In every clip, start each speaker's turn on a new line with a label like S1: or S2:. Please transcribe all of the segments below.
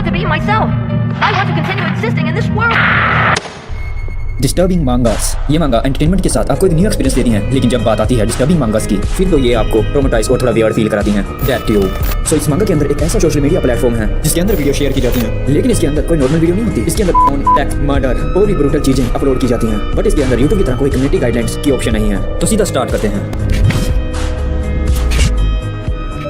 S1: want to be myself. I want to continue existing in this world.
S2: Disturbing मांगास। ये मांगा entertainment के साथ आपको एक न्यू एक्सपीरियंस देती हैं, लेकिन जब बात आती है डिस्टर्बिंग मांगास की, फिर तो ये आपको ट्रॉमेटाइज और थोड़ा वियर्ड फील कराती हैं। DatTube। सो इस मांगा के अंदर एक ऐसा सोशल मीडिया प्लेटफॉर्म है जिसके अंदर वीडियो शेयर की जाती हैं, लेकिन इसके अंदर कोई नॉर्मल वीडियो नहीं होती। इसके अंदर फोन, टेक, मर्डर और भी ब्रूटल चीजें अपलोड की जाती हैं। बट इसके अंदर यूट्यूब की तरह कोई कम्युनिटी गाइडलाइंस की ऑप्शन नहीं है। तो सीधा स्टार्ट करते हैं।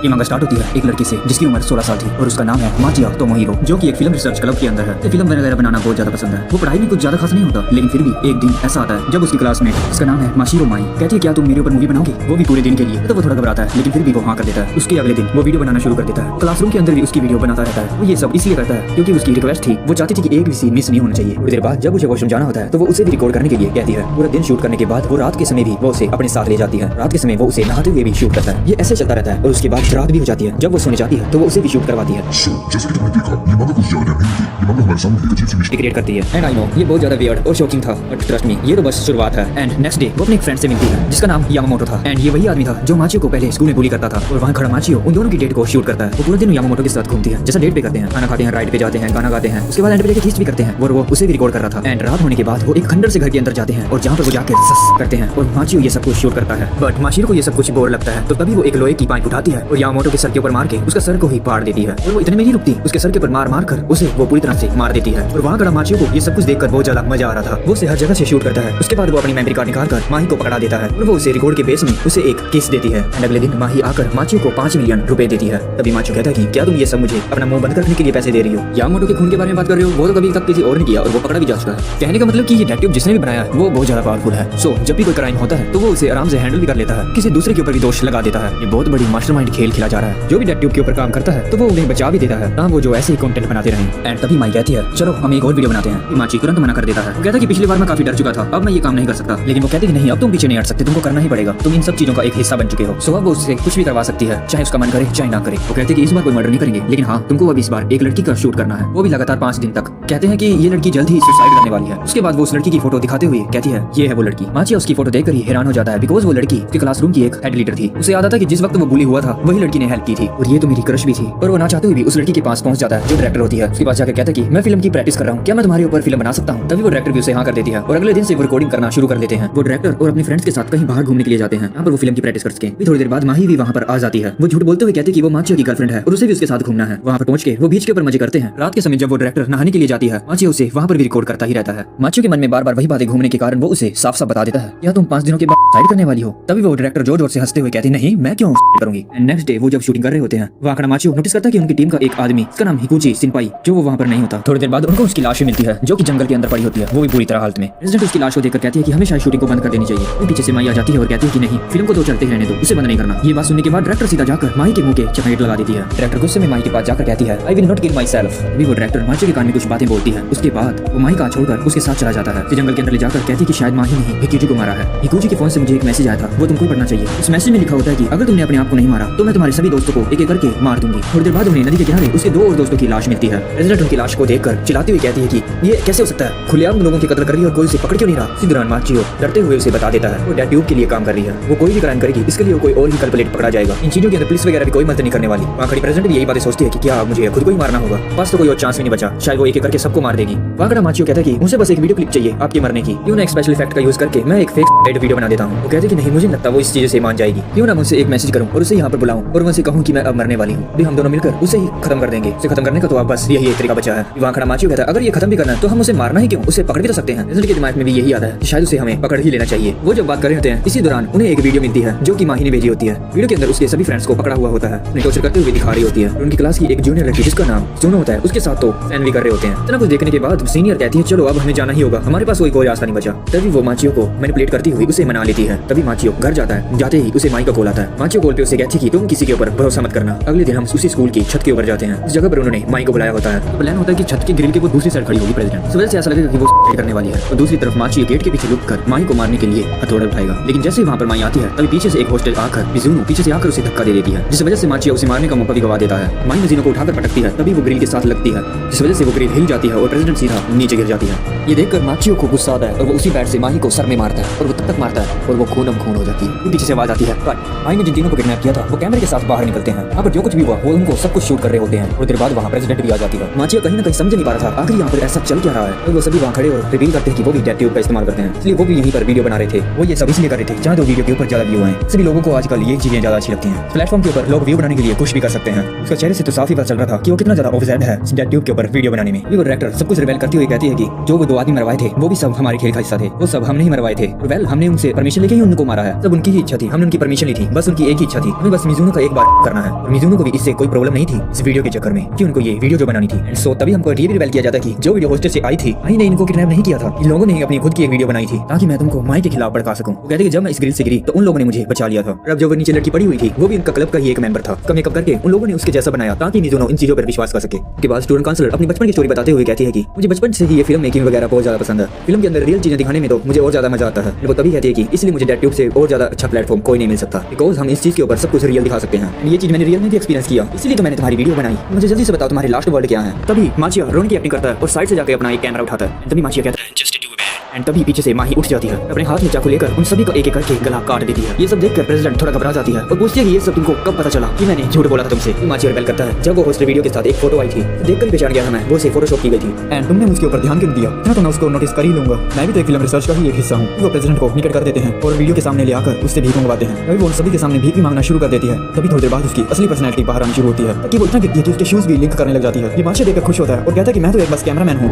S2: ये मांगा स्टार्ट होती है एक लड़की से जिसकी उम्र 16 साल थी और उसका नाम है माचिया तोमोहिरो, जो कि एक फिल्म रिसर्च क्लब के अंदर है। ये फिल्म वगैरह बनाना बहुत ज्यादा पसंद है। वो पढ़ाई में कुछ ज्यादा खास नहीं होता, लेकिन फिर भी एक दिन ऐसा आता है जब उसकी क्लासमेट, इसका नाम है माशिरो माई, कहती है क्या तुम मेरे ऊपर मूवी बनाओगी, वो भी पूरे दिन के लिए। तो वो थोड़ा घबराता है, लेकिन फिर भी वो हाँ कर देता है। उसके अगले दिन वो वीडियो बनाना शुरू कर देता है। क्लासरूम के अंदर भी उसकी वीडियो बनाता रहता है। वो ये सब इसलिए करता है क्योंकि उसकी रिक्वेस्ट थी, वो चाहती थी कि एक भी सीन मिस नहीं होना चाहिए। थोड़ी देर बाद जब उसे वॉशरूम जाना होता है तो वो उसे भी रिकॉर्ड करने के लिए कहती है। पूरा दिन शूट करने के बाद वो रात के समय भी वो उसे अपने साथ ले जाती है। रात के समय वो उसे नहाते हुए भी शूट करता है। ये ऐसे चलता रहता है और उसके बाद रात भी हो जाती है। जब वो सोने जाती है तो वो उसे भी शूट करवाती है।
S3: जैसे कि तुमने देखा, ये मांगा कुछ ज्यादा नहीं थी। ये मांगा हमारे सामने एक अजीब सी मिस्ट्री
S2: क्रिएट करती है। एंड आई नो ये बहुत ज्यादा वियर्ड और शॉकिंग था, बट ट्रस्ट मी ये तो बस शुरुआत है। एंड नेक्स्ट डे वो अपने एक फ्रेंड से मिलती है जिसका नाम यामामोटो था। एंड ये वही आदमी था जो माचियो को पहले स्कूल में बुली करता था। और वहाँ खड़ा माचियो उन दोनों की डेट को शूट करता है। वो पूरे दिन यामामोटो के साथ घूमती है, जैसा डेट पे करते हैं, खाना खाते हैं, राइड पे जाते हैं, गाना गाते हैं, उसके बाद एंड पे जाके किस भी करते हैं। और वो उसे भी रिकॉर्ड कर रहा था। एंड रात होने के बाद वो एक खंडर से घर के अंदर जाते हैं और जहाँ पर वो जाकर सस करते हैं और माचियो ये सब कुछ शूट करता है। बट माचियो को ये सब कुछ बोर लगता है, तो तभी वो एक लोहे की पाइप उठाती है और यामामोटो के सर के ऊपर मार के उसका सर को ही फाड़ देती है। और वो इतने में नहीं रुकती, उसके सर के ऊपर मार मार कर उसे वो पूरी तरह से मार देती है। और वहाँ खड़ा माचियो को ये सब कुछ देखकर बहुत ज्यादा मजा आ रहा था। वो उसे हर जगह से शूट करता है। उसके बाद वो अपनी मेमोरी कार्ड निकाल कर माही को पकड़ा देता है और वो उसे रिकॉर्ड के बेस में उसे एक किस देती है। एंड अगले दिन माही आकर माचियो को 5 मिलियन रुपए देती है। तभी माचियो कहता है कि क्या तुम ये सब मुझे अपना मुंह बंद करने के लिए पैसे दे रही हो? यामामोटो के खून के बारे में बात कर रहे हो, वो तो कभी तक किसी और ने किया और वो पकड़ा भी जा चुका है। कहने का मतलब कि ये DatTube जिसने भी बनाया है वो बहुत ज्यादा पावरफुल है। सो जब भी कोई क्राइम होता है तो वो उसे आराम से हैंडल भी कर लेता है, किसी दूसरे के ऊपर भी दोष लगा देता है। ये बहुत बड़ी मास्टरमाइंड खेल खेला जा रहा है। जो भी DatTube के ऊपर काम करता है तो वो उन्हें बचा भी देता है, वो जो ऐसे ही कंटेंट बनाते रहे। एंड तभी माई कहती है चलो हम एक और वीडियो बनाते हैं। माची तुरंत मना कर देता है। वो कहता है कि पिछली बार मैं काफी डर चुका था, अब मैं ये काम नहीं कर सकता। लेकिन वो कहते कि नहीं, अब तुम पीछे नहीं हट सकते, तुमको करना ही पड़ेगा, तुम इन सब चीजों का एक हिस्सा बन चुके हो। सो अब वो उससे कुछ भी करवा सकती है, चाहे उसका मन करे चाहे ना करे। वो कहते कि इस बार कोई मर्डर नहीं करेंगे, लेकिन हाँ तुमको अब इस बार एक लड़की का शूट करना है, वो भी लगातार 5 दिन तक। कहते हैं कि ये लड़की जल्द ही सुसाइड करने वाली है। उसके बाद वो उस लड़की की फोटो दिखाते हुए कहती है ये है वो लड़की। माची उसकी फोटो देखकर ही हैरान हो जाता है, बिकॉज वो लड़की उसके क्लासरूम की एक हेड लीडर थी। उसे याद आता कि जिस वक्त वो बुली हुआ था वही लड़की ने हेल्प की थी और ये तो मेरी क्रश भी थी। और वो ना चाहते हुए भी उस लड़की के पास पहुंच जाता है जो डायरेक्टर होती है। उसके पास जाकर कहता है कि मैं फिल्म की प्रैक्टिस कर रहा हूँ, क्या मैं तुम्हारे ऊपर फिल्म बना सकता हूँ? तभी वो डायरेक्टर भी उसे हाँ कर देती है और अगले दिन से वो रिकॉर्डिंग करना शुरू कर देते हैं। वो डायरेक्टर और अपने फ्रेंड्स के साथ कहीं बाहर घूमने के लिए जाते हैं, यहाँ पर वो फिल्म की प्रैक्टिस कर सके। थोड़ी देर बाद माही भी वहाँ पर आ जाती है। वो झूठ बोलते हुए कहती है कि वो माचियो की गर्लफ्रेंड है और उसे भी उसके साथ घूमना है। वहाँ पर पहुंच के वो बीच के ऊपर मजे करते हैं। रात के समय जब वो डायरेक्टर नहाने के लिए जाती है, माचियो उसे वहाँ पर भी रिकॉर्ड करता ही रहता है। माचियो के मन में बार बार वही बातें घूमने के कारण वो उसे साफ साफ बता देता है क्या तुम 5 दिनों के बाद साइड करने वाली हो? तभी वो डायरेक्टर जोर जोर से हंसते हुए कहती नहीं, मैं क्यों करूंगी। नेक्स्ट डे वो जब शूटिंग कर रहे होते हैं, वहाँ खड़ा माचियो नोटिस करता है कि उनकी टीम का एक आदमी, इसका नाम हिकुची सिनपाई, जो वो वहाँ पर नहीं होता। थोड़ी देर बाद उनको उसकी लाश मिलती है जो कि जंगल के अंदर पड़ी होती है, वो भी पूरी तरह हालत में। प्रेसिडेंट उसकी लाश को देखकर कहती है कि हमेशा शूटिंग को बंद कर देनी चाहिए। वो पीछे से माही आ जाती है और कहती है कि नहीं, फिल्म को तो चलते ही रहने दो, उसे बंद नहीं करना। ये बात सुनने के बाद डायरेक्टर सीधा जाकर माही के मुंह के चपेट लगा देती है। डायरेक्टर गुस्से में माही के पास जाकर कहती है I will not kill my self. अभी वो डायरेक्टर माचियो के कान में कुछ बातें बोलती है। उसके बाद वो माही का छोड़कर उसके साथ चला जाता है। जंगल के अंदर ले जाकर कहती है कि शायद माही ने हिकुची को मारा है। हिकुची के फोन से मुझे एक मैसेज आया था, वो तुमको पढ़ना चाहिए। उस मैसेज में लिखा होता है कि अगर तुमने अपने आप को नहीं मारा तो मैं तुम्हारे सभी दोस्तों को एक एक करके मार दूंगी। थोड़ी देर बाद उन्हें नदी के किनारे उसके 2 और दोस्तों की लाश मिलती है। प्रेसिडेंट उनकी लाश को देखकर चिल्लाती हुई कहती है कि ये कैसे हो सकता है, खुलेआम लोगों के कत्ल कर रही है और कोई उसे पकड़ क्यों नहीं रहा। इसी दौरान माचियो डरते हुए उसे बता देता है वो DatTube के लिए काम कर रही है, वो कोई भी क्राइम करेगी इसके लिए कोई और ही कल्पलेट पकड़ा जाएगा। इन चीजों के अंदर पुलिस वगैरह भी कोई मदद नहीं करने वाली। वहाँ खड़ी प्रेसिडेंट भी यही बातें सोचती है कि क्या मुझे खुद को ही मारना होगा, बस तो कोई और चांस भी नहीं बचा, शायद वो एक एक करके सबको मार देगी। वहाँ खड़ा माचियो कहता है कि मुझे बस एक वीडियो क्लिप चाहिए आपके मरने की, क्यों ना एक स्पेशल इफेक्ट का यूज करके मैं एक फेक वीडियो बना देता हूँ। वो कहते कि नहीं, मुझे लगता वो इस चीज से मान जाएगी, क्यों ना मुझसे एक मैसेज करूँ और उसे यहाँ पर बुलाऊं और उनसे कहूँ कि मैं अब मरने वाली हूँ। हम दोनों मिलकर उसे ही खत्म कर देंगे। उसे खत्म करने का तो अब बस यही एक तरीका बचा है। वहाँ खड़ा माचियो कहता है अगर ये खत्म भी करना है तो हम उसे मारना ही क्यों, उसे पकड़ भी तो सकते हैं। प्रेसिडेंट के दिमाग में भी यही आता है कि शायद उसे हमें पकड़ ही लेना चाहिए। वो जब बात कर रहे होते हैं इसी दौरान उन्हें एक वीडियो मिलती है जो कि माही ने भेजी होती है। वीडियो के अंदर उसके सभी फ्रेंड्स को पकड़ा हुआ होता है, उन्हें टॉर्चर करते हुए दिखा रही होती है। उनकी क्लास की एक जूनियर लड़की जिसका नाम जोनो होता है उसके साथ तो फैन भी कर रहे होते हैं। इतना कुछ देखने के बाद सीनियर कहती है चलो अब हमें जाना ही होगा, हमारे पास कोई रास्ता नहीं बचा। तभी वो माचियो को मैनिपुलेट करती हुई उसे मना लेती है। तभी माचियो घर जाता है, जाते ही उसे माही का कॉल आता है। माचियो कॉल पे उसे कहती है कि तुम किसी के ऊपर भरोसा मत करना। अगले दिन हम उसी स्कूल की छत के ऊपर जाते हैं। इस जगह पर उन्होंने माही को बुलाया होता है। तो प्लान होता है कि छत की ग्रिल के वो दूसरी साइड खड़ी होगी प्रेसिडेंट, इस वजह से ऐसा लगेगा कि वो करने वाली है। और दूसरी तरफ माचियो गेट के पीछे लुक कर माही को मारने के लिए हथौड़ा उठाएगा। लेकिन जैसे ही वहाँ पर माही आती है तभी पीछे से एक हॉस्टेल आकर मिजुनो पीछे से आकर उसे धक्का दे देती है, जिस वजह से माचियो उसे मारने का मौका भी गवा देता है। माही मिजुनो को उठाकर पटकती है, तभी वो ग्रिल के साथ लगती है, जिस वजह से वो ग्रिल हिल जाती है और प्रेसिडेंट सीधा नीचे गिर जाती है। ये देखकर माचियो को गुस्सा आता है और वो उसी बैट से माही को सर में मारता है और वो तब तक मारता है और वो खूनम खून हो जाती है। पीछे से आवाज आती है कट। माई ने जिन तीनों को किडनैप किया था वो कैमरे के साथ बाहर निकलते हैं। यहाँ पर जो कुछ भी हुआ वो उनको सब कुछ शूट कर रहे होते हैं और देर बाद वहाँ प्रेसिडेंट भी आ जाती है। माचिया कहीं ना कहीं समझ नहीं पा रहा था आखिर यहाँ पर ऐसा चल क्या रहा है, और वो सभी वहाँ खड़े और रिवील करते हैं कि वो भी डेड ट्यूब का इस्तेमाल करते हैं, इसलिए वो भी यहीं पर वीडियो बना रहे थे। वो ये सब इसलिए कर रहे थे जहाँ तो वीडियो के ऊपर ज्यादा व्यू आए। सभी लोगों को आजकल ये चीजें ज्यादा अच्छी लगती हैं। प्लेटफॉर्म के ऊपर लोग व्यू बनाने के लिए कुछ भी कर सकते हैं। उसका चेहरे से तो साफ ही पता चल रहा था कि वो कितना ज्यादा ऑब्सेस्ड है डेड ट्यूब के ऊपर वीडियो बनाने में। वो डायरेक्टर सब कुछ रिवील करती हुई कहती है कि जो वो 2 आदमी मरवाए थे वो भी सब हमारे खेल का हिस्सा थे, वो सब हमने ही मरवाए थे। वेल हमने उनसे परमिशन लेके ही उनको मारा है, सब उनकी ही इच्छा थी, हमने उनकी परमिशन ली थी, बस उनकी एक ही इच्छा थी, हमें बस मिजुनो का एक बार करना है। और मिजुनो को भी इससे कोई प्रॉब्लम नहीं थी इस वीडियो के चक्कर में कि उनको ये वीडियो जो बनानी थी। एंड सो तभी हमको ये भी रिवील किया जाता है कि जो वीडियो होस्टेल से आई थी आई ने इनको किडनैप नहीं किया था, इन लोगों ने अपनी खुद की एक वीडियो बनाई थी ताकि मैं तुमको माई के खिलाफ भड़का सकूं। वो कहते कि जब मैं इस ग्रिल से गिरी तो उन लोगों ने मुझे बचा लिया था, और अब जो वो नीचे लड़की पड़ी हुई थी वो भी उनका क्लब का ही एक मेंबर था। उसका मेकअप करके उन लोगों ने उसके जैसा बनाया ताकि मिजुनो इन चीजों पर विश्वास कर सके। उसके बाद स्टूडेंट काउंसलर अपनी बचपन की स्टोरी बताते हुए कहती है कि मुझे बचपन से ही ये फिल्म मेकिंग वगैरह बहुत ज्यादा पसंद है, फिल्म के अंदर रियल चीजें दिखाने में तो मुझे और ज्यादा मजा आता है। वो तभी कहती है कि इसलिए मुझे डेड ट्यूब से और ज्यादा अच्छा प्लेटफॉर्म कोई नहीं मिल सकता, बिकॉज हम इस चीज के ऊपर सब कुछ रियल दिखा सकते हैं। ये चीज मैंने रियल में भी एक्सपीरियंस किया, इसलिए तो मैंने तुम्हारी वीडियो बनाई। मुझे जल्दी से बताओ तुम्हारे लास्ट वर्ड क्या है। तभी माचिया रोने की एक्टिंग करता है और साइड से जाकर अपना एक कैमरा उठाता है। तभी माचिया कहता है जस्ट डू इट, एंड तभी पीछे से माही उठ जाती है, अपने हाथ में चाकू लेकर उन सभी को एक एक करके गला काट देती है। ये सब देखकर प्रेसिडेंट थोड़ा घबरा जाती है और पूछती है कि ये सब तुमको कब पता चला कि मैंने झूठ बोला था तुमसे। माचिया रिवील करता है जब वो होस्ट वीडियो के साथ एक फोटो आई थी देखकर ही पहचान गया था मैं, वो से फोटोशॉप की गई थी एंड तुमने उसके ऊपर ध्यान क्यों दिया, इतना तो मैं उसको नोटिस कर ही लूंगा, मैं भी तो एक फिल्म रिसर्च का ही एक हिस्सा हूँ। वो प्रेसिडेंट को निकट कर देते हैं और वीडियो के सामने ले आकर उससे भीख मंगवाते हैं। तभी वो उन सभी के सामने भीख भी मांगना शुरू कर देती है। तभी थोड़ी देर बाद उसकी असली पर्सनैलिटी बाहर आनी शुरू होती है कि वो इतना गिरती है कि उसके शूज भी लिंक करने लग जाती है। ये माचिया देखकर खुश होता है और कहता है कि मैं तो एक बस कैमरामैन हूँ।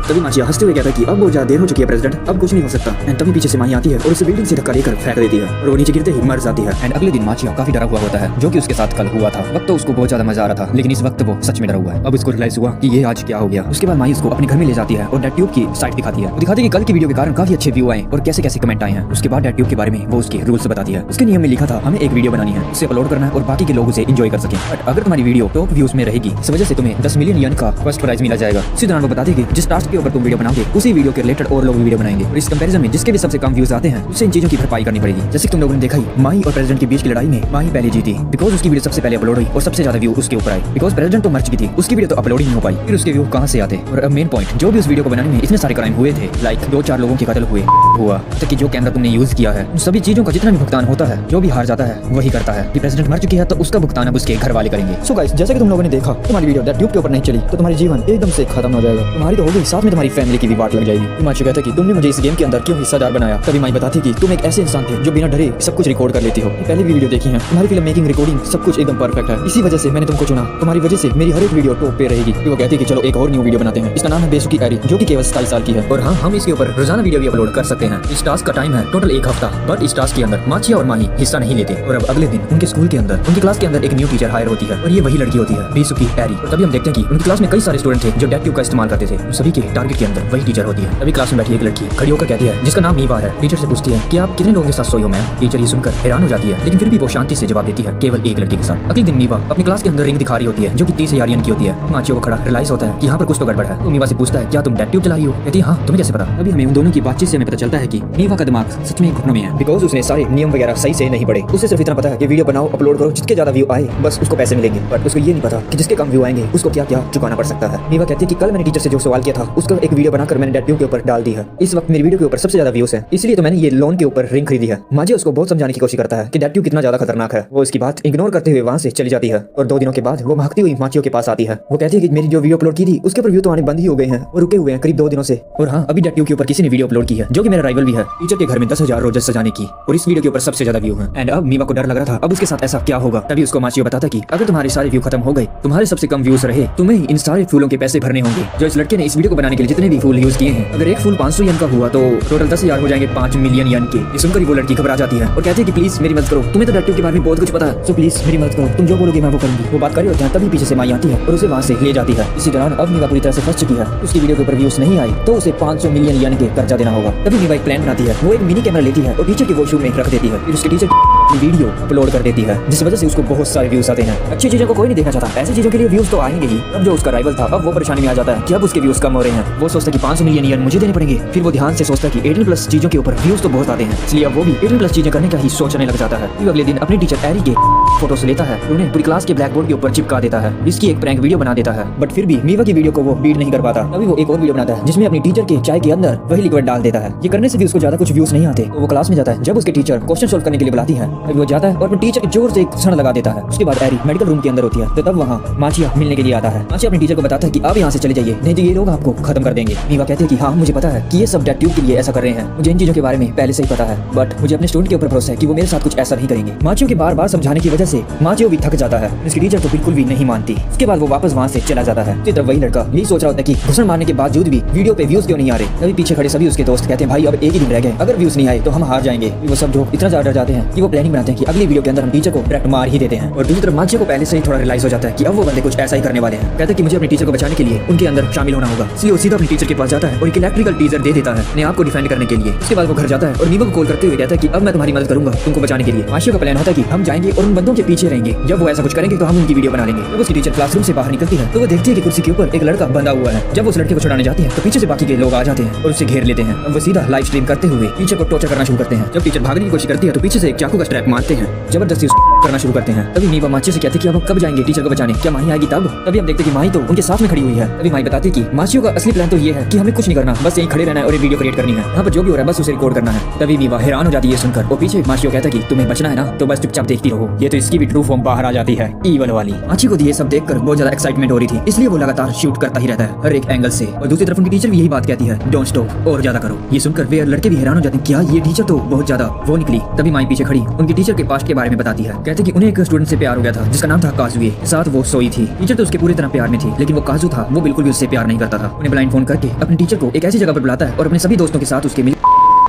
S2: तभी माचिया हंसते हुए कहता है कि अब बहुत ज्यादा देर हो चुकी है प्रेसिडेंट, अब कुछ नहीं हो सकता। एंड तभी पीछे से माही आती है और उसे बिल्डिंग से धक्का देकर फेंक देती है और वो नीचे गिरते ही मर जाती है। एंड अगले दिन माचिया काफी डरा हुआ होता है जो कि उसके साथ कल हुआ था। वक्त तो उसको बहुत ज्यादा मजा आ रहा था लेकिन इस वक्त वो सच में डरा हुआ है। अब उसको रियलाइज हुआ कि ये आज क्या हो गया। उसके बाद माही उसको अपने घर में ले जाती है और डेड ट्यूब की साइट दिखाती है। दिखाती है कि कल की वीडियो के कारण काफी अच्छे व्यू आए और कैसे कैसे कमेंट आए हैं। उसके बाद डेड ट्यूब के बारे में वो उसके रूल्स बताती है। उसके नियम में लिखा था हमें एक वीडियो बनानी है, उसे अपलोड करना है और बाकी के लोग उसे एंजॉय कर सकें। बट अगर तुम्हारी वीडियो टॉप व्यूज में रहेगी इस वजह से तुम्हें 10 मिलियन यन का फर्स्ट प्राइज मिला जाएगा। इसी दौरान वो बताती है कि जिस टास्क के ऊपर तुम वीडियो बनाओगे उसी वीडियो के रिलेटेड और लोग वीडियो बनाएंगे और इस कंपैरिजन में जिसके भी सबसे कम व्यूज आते हैं उससे इन चीजों की भरपाई करनी पड़ेगी। जैसे तुम लोगों ने देखा ही माही और प्रेसिडेंट के बीच की लड़ाई में माही पहले जीती बिकॉज उसकी वीडियो सबसे पहले अपलोड हुई और सबसे ज्यादा व्यू उसके ऊपर आए। बिकॉज प्रेसिडेंट तो मर चुकी थी, उसकी वीडियो तो अपलोड ही नहीं हो पाई, फिर उसके व्यू कहां से आते। और अब मेन पॉइंट जो भी उस वीडियो को बनाने में इतने सारे क्राइम हुए थे, लाइक 2-4 लोगों के कत्ल हुआ तक कि जो कैमरा तुमने यूज किया है उन सभी चीजों का जितना भी भुगतान होता है जो भी हार जाता है वही करता है। कि प्रेसिडेंट मर चुकी है तो उसका भुगतान अब उसके घर वाले करेंगे। सो गाइस जैसे कि तुम लोगों ने देखा तुम्हारी वीडियो डेड ट्यूब के ऊपर नहीं चली तो तुम्हारी जीवन एकदम से खत्म हो जाएगा। तुम्हारी तो होगी साथ में तुम्हारी फैमिली की भी बात लग जाएगी। माची कहता है कि तुमने मुझे इस गेम के अंदर क्यों हिस्सेदार बनाया। तभी माई बताती कि तुम एक ऐसे इंसान थे जो बिना डरे सब कुछ रिकॉर्ड कर लेती हो। पहले भी वीडियो देखी है, तुम्हारी फिल्म मेकिंग रिकॉर्डिंग सब कुछ एकदम परफेक्ट है, इसी वजह से मैंने तुमको चुना। तुम्हारी वजह से मेरी हर एक वीडियो टॉप पे रहेगी। वो कहती है कि चलो एक और न्यू वीडियो बनाते हैं, इसका नाम है बेसुकी एरी जो कि केवल 27 साल की है और हाँ हम इसके ऊपर रोजाना वीडियो भी अपलोड कर सकते हैं। इस टास्क का टाइम है टोटल 1 हफ्ता, बट इस टास्क के अंदर माचिया और माही हिस्सा नहीं लेते। और अब अगले दिन उनके स्कूल के अंदर उनकी क्लास के अंदर एक न्यू टीचर हायर होती है और ये वही लड़की होती है बेसुकी एरी। और तभी हम देखते हैं कि उनकी क्लास में कई सारे स्टूडेंट थे जो डेड ट्यूब का इस्तेमाल करते थे, उन सभी के टारगेट के अंदर वही टीचर होती है। तभी क्लास में बैठी एक लड़की खड़ी होकर कहती है जिसका नाम मीवा है। टीचर से पूछती है कि आप कितने लोगों के साथ सोई हो मैम। टीचर ये सुनकर हैरान हो जाती है लेकिन फिर भी वो शांति से जवाब देती है केवल एक लड़की के साथ। अगले दिन मीवा अपनी क्लास के अंदर रिंग दिखा रही होती है जो कि 30,000 यन की होती है। माचियो को खड़ा रियलाइज होता है कि यहाँ पर कुछ तो गड़बड़ है। तो मीवा से पूछता है क्या तुम डेड ट्यूब चला रही हो। कहती है हाँ, तुम्हें कैसे पता। अभी हमें उन दोनों की बातचीत से हमें पता चलता है कि मीवा का दिमाग सच में घुटनों में है बिकॉज उसने सारे नियम वगैरह सही से नहीं पढ़े। उसे सिर्फ इतना पता है कि वीडियो बनाओ अपलोड करो, जिसके ज्यादा व्यू आए बस उसको पैसे मिलेंगे। बट उसको ये नहीं पता कि जिसके कम व्यू आएंगे उसको क्या क्या चुकाना पड़ सकता है। मीवा कहती है कि कल मैंने टीचर से जो सवाल किया था उसका एक वीडियो बनाकर मैंने डेड ट्यूब के ऊपर डाल दी है। इस वक्त मेरी वीडियो के ऊपर सबसे ज्यादा व्यूज है, इसलिए तो मैंने ये लोन के ऊपर रिंग खरीदी है। माजी उसको बहुत समझाने की कोशिश करता है कि डेड ट्यूब कितना ज्यादा खतरनाक है। वो इसकी बात इग्नोर करते हुए वहाँ से चली जाती है और 2 दिनों के बाद वो भागती हुई माचियो के पास आती है। वो कहती है कि मेरी जो वीडियो अपलोड की थी उसके ऊपर व्यू तो आने बंद ही हो गए हैं और रुके हुए हैं करीब 2 दिनों से। और हाँ अभी डेड ट्यूब के ऊपर किसी ने वीडियो अपलोड की है जो कि मेरा राइवल भी है। टीचर के घर में 10,000 रोजेस सजाने की और इस वीडियो के ऊपर सबसे ज्यादा व्यू है। एंड अब मीवा को डर लग रहा था अब उसके साथ ऐसा क्या होगा। तभी उसको माचियो बताता कि अगर तुम्हारे सारे व्यू खत्म हो गए, तुम्हारे सबसे कम व्यूज रहे, तुम्हें इन सारे फूलों के पैसे भरने होंगे जो इस लड़के ने इस वीडियो को बनाने के लिए जितने भी फूल यूज किए हैं। अगर एक फूल 500 यन का हुआ तो टोटल 10,000 हो जाएंगे 5 मिलियन यन के। ये सुनकर वो लड़की घबरा जाती है और कहती है कि प्लीज मेरी मदद करो, तुम्हें तो डेड ट्यूब के बारे में बहुत कुछ पता है, सो प्लीज मेरी मदद करो, तुम जो बोलोगे मैं वो करूंगी। वो बात कर रही होती है तभी पीछे से माई आती है और उसे वहाँ से ले जाती है। इसी दौरान अब मीवा पूरी तरह से फंस चुकी है। उसकी वीडियो के ऊपर व्यूज नहीं आई तो उसे 500 मिलियन यन के कर्जा देना होगा। तभी मीवा एक प्लान बनाती है, वो एक मिनी कैमरा लेती है और टीचर के वॉशरूम में रख देती है। फिर उसके टीचर वीडियो अपलोड कर देती है, जिस वजह से उसको बहुत सारे व्यूज आते हैं। अच्छी चीजों को कोई नहीं देखना चाहता, ऐसी चीजों के लिए व्यूज तो आएंगे ही। अब जो उसका राइवल था अब वो परेशानी में आ जाता है कि अब उसके व्यूज कम हो रहे हैं। वो सोचता है कि 500 मिलियन ईयर मुझे देने पड़ेंगे। फिर वो ध्यान से सोचता है कि 18+ चीजों के ऊपर व्यूज तो बहुत आते हैं, इसलिए अब वो भी 18+ चीजें करने का ही सोचने लग जाता है। फिर अगले दिन अपने टीचर एरी के फोटोज लेता है, उन्हें पूरी क्लास के ब्लैक बोर्ड के ऊपर चिपका देता है। इसकी एक प्रैंक वीडियो बना देता है, बट फिर भी मीवा की वीडियो को वो बीट नहीं कर पाता। तभी वो एक और वीडियो बनाता है जिसमें अपनी टीचर के चाय के अंदर वही लिक्विड डाल देता है। ये करने से भी उसको ज्यादा कुछ व्यूज नहीं आते, तो वो क्लास में जाता है। जब उसके टीचर क्वेश्चन सोल्व करने के लिए बुलाती है, तभी वो जाता है और अपने टीचर के जोर से एक क्षण लगा देता है। उसके बाद एरी मेडिकल रूम के अंदर होती है, तो तब वहाँ माचिया मिलने के लिए आता है। माचिया अपने टीचर को बताता है कि आप यहाँ से चले जाइए, नहीं तो ये लोग आपको खत्म कर देंगे। मीवा कहते हैं कि हाँ मुझे पता है कि ये सब डेड ट्यूब के लिए ऐसा कर रहे हैं, मुझे इन चीजों के बारे में पहले से ही पता है, बट मुझे अपने स्टूडेंट के ऊपर भरोसा है कि वो मेरे साथ कुछ ऐसा नहीं करेंगे। माचियो के बार बार समझाने की वजह से माचियो भी थक जाता है, उसकी टीचर तो बिल्कुल भी नहीं मानती। उसके बाद वो वापस वहाँ से चला जाता है। इसी तरह वही लड़का यही सोच रहा होता है कि घुसन मारने के बावजूद भी वीडियो पे व्यूज क्यों नहीं आ रहे। तभी पीछे खड़े सभी उसके दोस्त कहते हैं भाई अब एक ही दिन रह गए, अगर व्यूज नहीं आए तो हम हार जाएंगे। वो सब लोग इतना ज्यादा डर जाते हैं कि वो प्लानिंग बनाते हैं कि अगली वीडियो के अंदर हम टीचर को डायरेक्ट मार ही देते हैं। और दूसरी तरफ माचियो को पहले से ही थोड़ा रियलाइज हो जाता है कि अब वो बंदे कुछ ऐसा ही करने वाले हैं। कहते हैं कि मुझे अपने टीचर को बचाने के लिए उनके अंदर शामिल होना होगा, इसलिए वो सीधा अपने टीचर के पास जाता है और एक इलेक्ट्रिकल टीजर दे देता है अपने आप को डिफेंड करने के लिए। उसके बाद वो घर जाता है और मीवा को कॉल करते हुए कहता है कि अब मैं तुम्हारी मदद करूंगा तुमको बचाने के लिए। माचियो का प्लान होता है कि हम जाएंगे और उन बंदों के पीछे रहेंगे, जब वो ऐसा कुछ करेंगे तो हम उनकी वीडियो बना लेंगे। जब उसकी टीचर क्लासरूम से बाहर निकलती है तो वो देखती है कि कुर्सी के ऊपर एक लड़का बंधा हुआ है। जब वो उस लड़के को छुड़ाने जाती है तो पीछे से बाकी के लोग आ जाते हैं और उसे घेर लेते हैं। अब वो सीधा लाइव स्ट्रीम करते हुए टीचर को टॉर्चर करना शुरू करते हैं। जब टीचर भागने की कोशिश करती है तो पीछे से एक चाकू का स्ट्रैप मारते हैं, जबरदस्ती करना शुरू करते हैं। तभी मीवा माचियो से कहती है कि अब कब जाएंगे टीचर को बचाने, क्या माही आएगी तब? तभी हम देखते हैं कि माही तो उनके साथ में खड़ी हुई है। तभी माही बताती है कि माचियो का असली प्लान तो ये है कि हमें कुछ नहीं करना, बस यहीं खड़े रहना है और एक वीडियो क्रिएट करनी है, यहाँ पर जो भी हो रहा है बस उसे रिकॉर्ड करना है। तभी मीवा हैरान हो जाती है सुनकर, और पीछे माचियो कहता है कि तुम्हें बचना है ना तो बस चुपचाप देखती रहो। ये तो इसकी भी ट्रू फॉर्म बाहर आ जाती है, ईवल वाली। माचियो को ये सब देखकर बहुत ज्यादा एक्साइटमेंट हो रही थी, इसलिए वो लगातार शूट करता ही रहता है हर एक एंगल से। और दूसरी तरफ उनकी टीचर भी यही बात कहती है, डोंट स्टॉप, और ज्यादा करो। ये सुनकर वे लड़के भी हैरान हो जाते हैं, क्या ये टीचर तो बहुत ज्यादा वो निकली। तभी माई पीछे खड़ी उनकी टीचर के पास्ट के बारे में बताती है, कहते कि उन्हें एक स्टूडेंट से प्यार हो गया था जिसका नाम था काजुए, साथ वो सोई थी। टीचर तो उसके पूरी तरह प्यार में थी, लेकिन वो काजू था वो बिल्कुल भी उससे प्यार नहीं करता था। उन्हें ब्लाइंड फोन करके अपने टीचर को एक ऐसी जगह पर बुलाता है और अपने सभी दोस्तों के साथ उसके मिल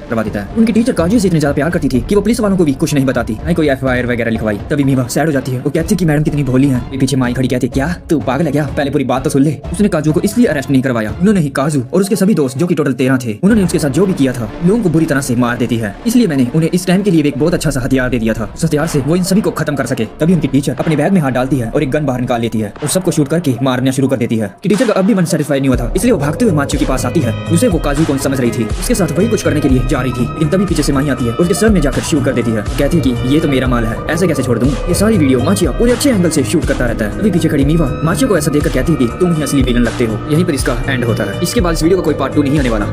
S2: करवा देता है। उनकी टीचर काजू से इतने ज्यादा प्यार करती थी कि वो पुलिस वालों को भी कुछ नहीं बताती, नहीं कोई FIR वगैरह लिखवाई। तभी मीवा सैड हो जाती है, वो कहती है कि मैडम कितनी भोली है। पीछे माई खड़ी कहती है, क्या तू पागल है क्या, पहले पूरी बात तो सुन ले। उसने काजू को इसलिए अरेस्ट नहीं करवाया, उन्होंने ही काजू और उसके सभी दोस्त जो कि टोटल 13 थे, उन्होंने उसके साथ जो भी किया था लोगों को बुरी तरह से मार देती है, इसलिए मैंने उन्हें इस टाइम के लिए एक बहुत अच्छा सा हथियार दे दिया था, उस हथियार से वो इन सभी को खत्म कर सके। तभी उनकी टीचर अपने बैग में हाथ डालती है और एक गन बाहर निकाल लेती है और सबको शूट करके मारना शुरू कर देती है। कि टीचर का अब भी मन सेटिस्फाई नहीं हुआ था, इसलिए वो भागते हुए माचियो के पास आती है। उसे वो काजू कौन समझ रही थी, उसके साथ वही कुछ करने के लिए जा रही थी, लेकिन तभी पीछे से माही आती है, उसके सर में जाकर शूट कर देती है। कहती है कि ये तो मेरा माल है, ऐसे कैसे छोड़ दूं। ये सारी वीडियो माचिया पूरे अच्छे एंगल से शूट करता रहता है। अभी पीछे खड़ी मीवा माचियो को ऐसा देखकर कहती है कि तुम ही असली विलन लगते हो। यहीं पर इसका एंड होता है। इसके बाद इस वीडियो का कोई पार्ट 2 नहीं आने वाला।